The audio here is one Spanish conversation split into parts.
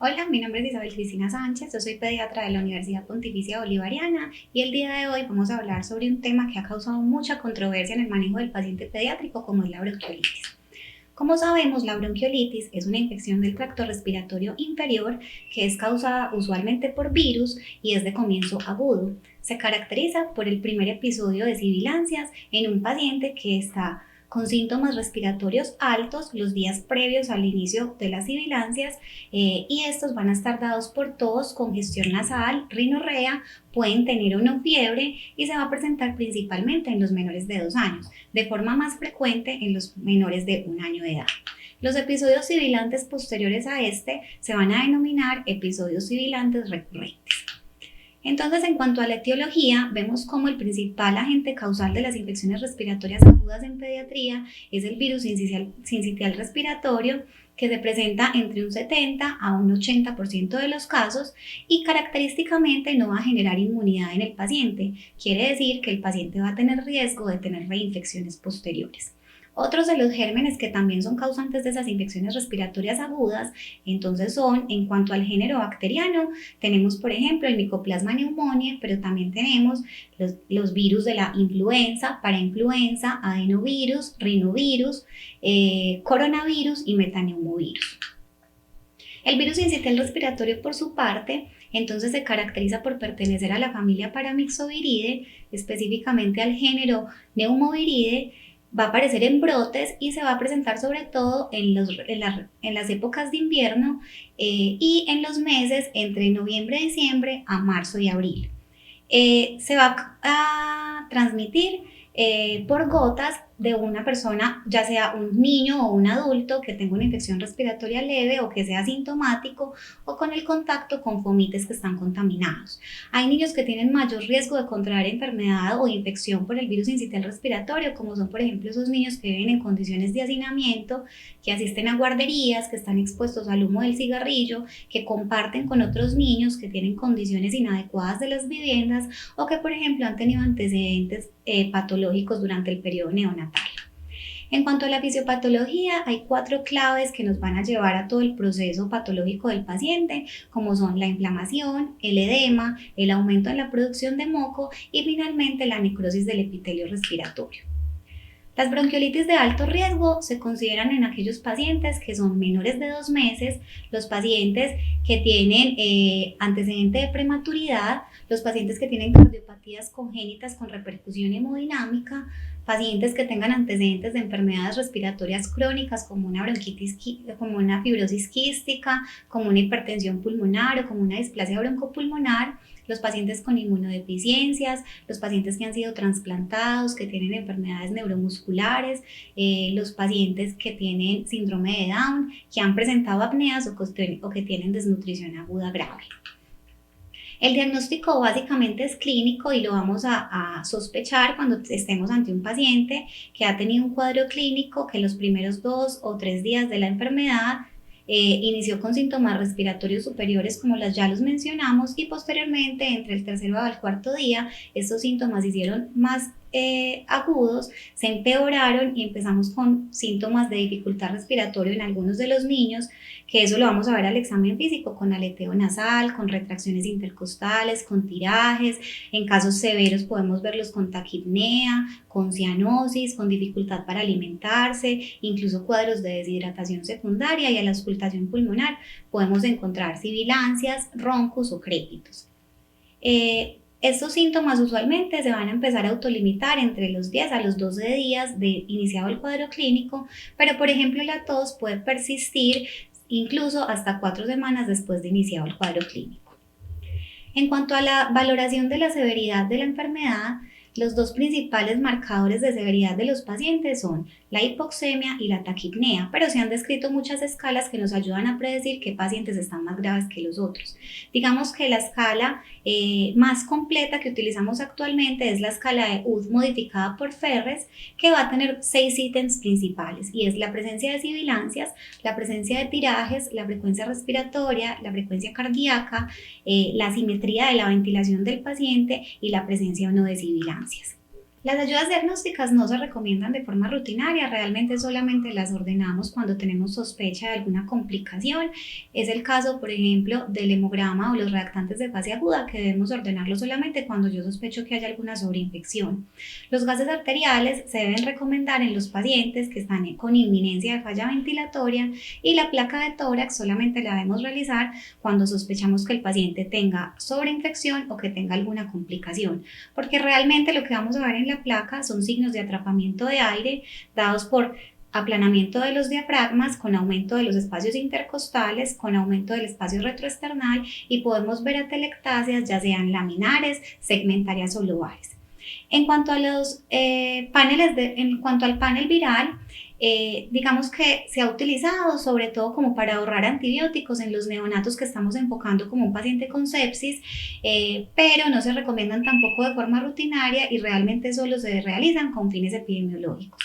Hola, mi nombre es Isabel Cristina Sánchez, yo soy pediatra de la Universidad Pontificia Bolivariana y el día de hoy vamos a hablar sobre un tema que ha causado mucha controversia en el manejo del paciente pediátrico, como es la bronquiolitis. Como sabemos, la bronquiolitis es una infección del tracto respiratorio inferior que es causada usualmente por virus y es de comienzo agudo. Se caracteriza por el primer episodio de sibilancias en un paciente que está con síntomas respiratorios altos los días previos al inicio de las sibilancias y estos van a estar dados por tos, congestión nasal, rinorrea, pueden tener o no fiebre y se va a presentar principalmente en los menores de 2 años, de forma más frecuente en los menores de 1 año de edad. Los episodios sibilantes posteriores a este se van a denominar episodios sibilantes recurrentes. Entonces, en cuanto a la etiología, vemos como el principal agente causal de las infecciones respiratorias agudas en pediatría es el virus sincitial respiratorio, que se presenta entre un 70 a un 80% de los casos y característicamente no va a generar inmunidad en el paciente. Quiere decir que el paciente va a tener riesgo de tener reinfecciones posteriores. Otros de los gérmenes que también son causantes de esas infecciones respiratorias agudas, entonces son, en cuanto al género bacteriano, tenemos por ejemplo el Mycoplasma pneumoniae, pero también tenemos los virus de la influenza, parainfluenza, adenovirus, rinovirus, coronavirus y metaneumovirus. El virus sincitial respiratorio, por su parte, entonces se caracteriza por pertenecer a la familia Paramyxoviridae, específicamente al género Neumoviridae. Va a aparecer en brotes y se va a presentar sobre todo en las épocas de invierno y en los meses entre noviembre y diciembre a marzo y abril. Se va a transmitir por gotas de una persona, ya sea un niño o un adulto que tenga una infección respiratoria leve o que sea asintomático o con el contacto con fomites que están contaminados. Hay niños que tienen mayor riesgo de contraer enfermedad o infección por el virus sincitial respiratorio, como son por ejemplo esos niños que viven en condiciones de hacinamiento, que asisten a guarderías, que están expuestos al humo del cigarrillo, que comparten con otros niños que tienen condiciones inadecuadas de las viviendas o que por ejemplo han tenido antecedentes patológicos durante el periodo neonatal. En cuanto a la fisiopatología, hay 4 claves que nos van a llevar a todo el proceso patológico del paciente, como son la inflamación, el edema, el aumento en la producción de moco y finalmente la necrosis del epitelio respiratorio. Las bronquiolitis de alto riesgo se consideran en aquellos pacientes que son menores de 2 meses, los pacientes que tienen antecedente de prematuridad, los pacientes que tienen cardiopatías congénitas con repercusión hemodinámica, pacientes que tengan antecedentes de enfermedades respiratorias crónicas como una bronquitis, como una fibrosis quística, como una hipertensión pulmonar o como una displasia broncopulmonar, los pacientes con inmunodeficiencias, los pacientes que han sido trasplantados, que tienen enfermedades neuromusculares, los pacientes que tienen síndrome de Down, que han presentado apneas o que tienen desnutrición aguda grave. El diagnóstico básicamente es clínico y lo vamos a sospechar cuando estemos ante un paciente que ha tenido un cuadro clínico que los primeros 2 o 3 días de la enfermedad inició con síntomas respiratorios superiores como ya los mencionamos y posteriormente entre el tercero al cuarto día estos síntomas se hicieron más agudos, se empeoraron y empezamos con síntomas de dificultad respiratoria en algunos de los niños, que eso lo vamos a ver al examen físico con aleteo nasal, con retracciones intercostales, con tirajes, en casos severos podemos verlos con taquipnea, con cianosis, con dificultad para alimentarse, incluso cuadros de deshidratación secundaria y a la auscultación pulmonar podemos encontrar sibilancias, roncos o crépitos. Estos síntomas usualmente se van a empezar a autolimitar entre los 10 a los 12 días de iniciado el cuadro clínico, pero por ejemplo la tos puede persistir incluso hasta 4 semanas después de iniciado el cuadro clínico. En cuanto a la valoración de la severidad de la enfermedad, los 2 principales marcadores de severidad de los pacientes son la hipoxemia y la taquipnea, pero se han descrito muchas escalas que nos ayudan a predecir qué pacientes están más graves que los otros. Digamos que la escala más completa que utilizamos actualmente es la escala de UD modificada por Ferres, que va a tener 6 ítems principales y es la presencia de sibilancias, la presencia de tirajes, la frecuencia respiratoria, la frecuencia cardíaca, la simetría de la ventilación del paciente y la presencia o no de sibilancias. Las ayudas diagnósticas no se recomiendan de forma rutinaria, realmente solamente las ordenamos cuando tenemos sospecha de alguna complicación. Es el caso, por ejemplo, del hemograma o los reactantes de fase aguda, que debemos ordenarlo solamente cuando yo sospecho que haya alguna sobreinfección. Los gases arteriales se deben recomendar en los pacientes que están con inminencia de falla ventilatoria, y la placa de tórax solamente la debemos realizar cuando sospechamos que el paciente tenga sobreinfección o que tenga alguna complicación, porque realmente lo que vamos a ver en la placa son signos de atrapamiento de aire dados por aplanamiento de los diafragmas con aumento de los espacios intercostales, con aumento del espacio retroesternal, y podemos ver atelectasias ya sean laminares, segmentarias o lobales. En cuanto a los en cuanto al panel viral, digamos que se ha utilizado sobre todo como para ahorrar antibióticos en los neonatos que estamos enfocando como un paciente con sepsis, pero no se recomiendan tampoco de forma rutinaria y realmente solo se realizan con fines epidemiológicos.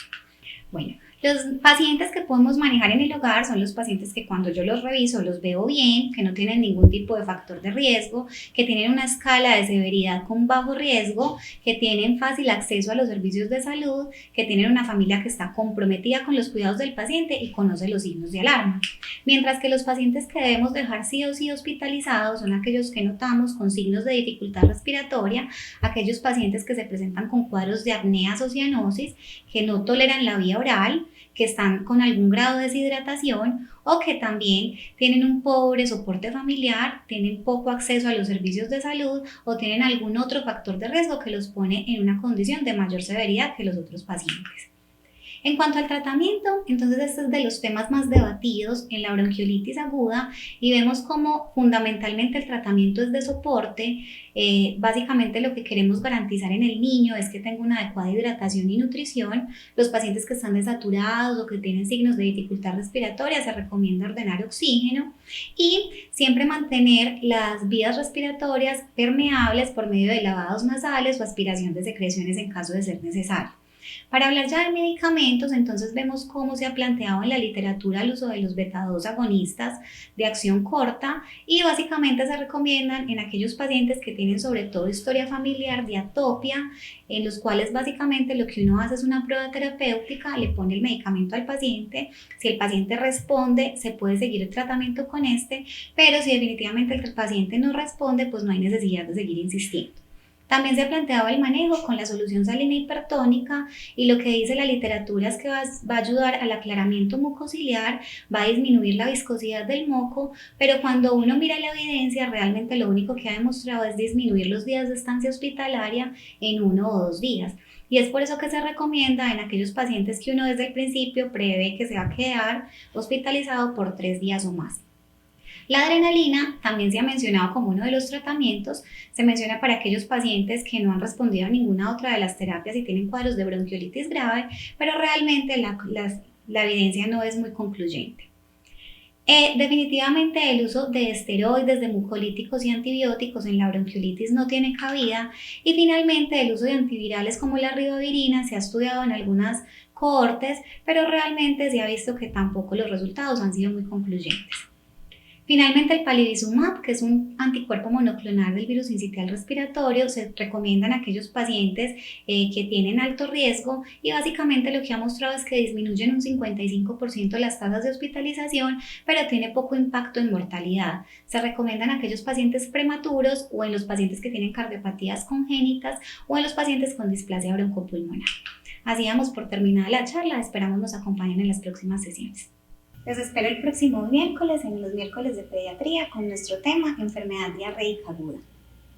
Bueno, los pacientes que podemos manejar en el hogar son los pacientes que cuando yo los reviso los veo bien, que no tienen ningún tipo de factor de riesgo, que tienen una escala de severidad con bajo riesgo, que tienen fácil acceso a los servicios de salud, que tienen una familia que está comprometida con los cuidados del paciente y conoce los signos de alarma. Mientras que los pacientes que debemos dejar sí o sí hospitalizados son aquellos que notamos con signos de dificultad respiratoria, aquellos pacientes que se presentan con cuadros de apneas o cianosis, que no toleran la vía oral, que están con algún grado de deshidratación o que también tienen un pobre soporte familiar, tienen poco acceso a los servicios de salud o tienen algún otro factor de riesgo que los pone en una condición de mayor severidad que los otros pacientes. En cuanto al tratamiento, entonces este es de los temas más debatidos en la bronquiolitis aguda y vemos cómo fundamentalmente el tratamiento es de soporte. Básicamente lo que queremos garantizar en el niño es que tenga una adecuada hidratación y nutrición. Los pacientes que están desaturados o que tienen signos de dificultad respiratoria se recomienda ordenar oxígeno y siempre mantener las vías respiratorias permeables por medio de lavados nasales o aspiración de secreciones en caso de ser necesario. Para hablar ya de medicamentos, entonces vemos cómo se ha planteado en la literatura el uso de los beta-2 agonistas de acción corta y básicamente se recomiendan en aquellos pacientes que tienen sobre todo historia familiar de atopia, en los cuales básicamente lo que uno hace es una prueba terapéutica, le pone el medicamento al paciente, si el paciente responde se puede seguir el tratamiento con pero si definitivamente el paciente no responde, pues no hay necesidad de seguir insistiendo. También se planteaba el manejo con la solución salina hipertónica y lo que dice la literatura es que va a ayudar al aclaramiento mucociliar, va a disminuir la viscosidad del moco, pero cuando uno mira la evidencia realmente lo único que ha demostrado es disminuir los días de estancia hospitalaria en 1 o 2 días. Y es por eso que se recomienda en aquellos pacientes que uno desde el principio prevé que se va a quedar hospitalizado por 3 días o más. La adrenalina también se ha mencionado como uno de los tratamientos, se menciona para aquellos pacientes que no han respondido a ninguna otra de las terapias y tienen cuadros de bronquiolitis grave, pero realmente la evidencia no es muy concluyente. Definitivamente el uso de esteroides, de mucolíticos y antibióticos en la bronquiolitis no tiene cabida y finalmente el uso de antivirales como la ribavirina se ha estudiado en algunas cohortes, pero realmente se ha visto que tampoco los resultados han sido muy concluyentes. Finalmente, el palivizumab, que es un anticuerpo monoclonal del virus sincitial respiratorio, se recomienda en aquellos pacientes que tienen alto riesgo y básicamente lo que ha mostrado es que disminuyen un 55% las tasas de hospitalización, pero tiene poco impacto en mortalidad. Se recomienda en aquellos pacientes prematuros o en los pacientes que tienen cardiopatías congénitas o en los pacientes con displasia broncopulmonar. Así damos por terminada la charla, esperamos nos acompañen en las próximas sesiones. Les espero el próximo miércoles en los miércoles de pediatría con nuestro tema enfermedad diarreica aguda.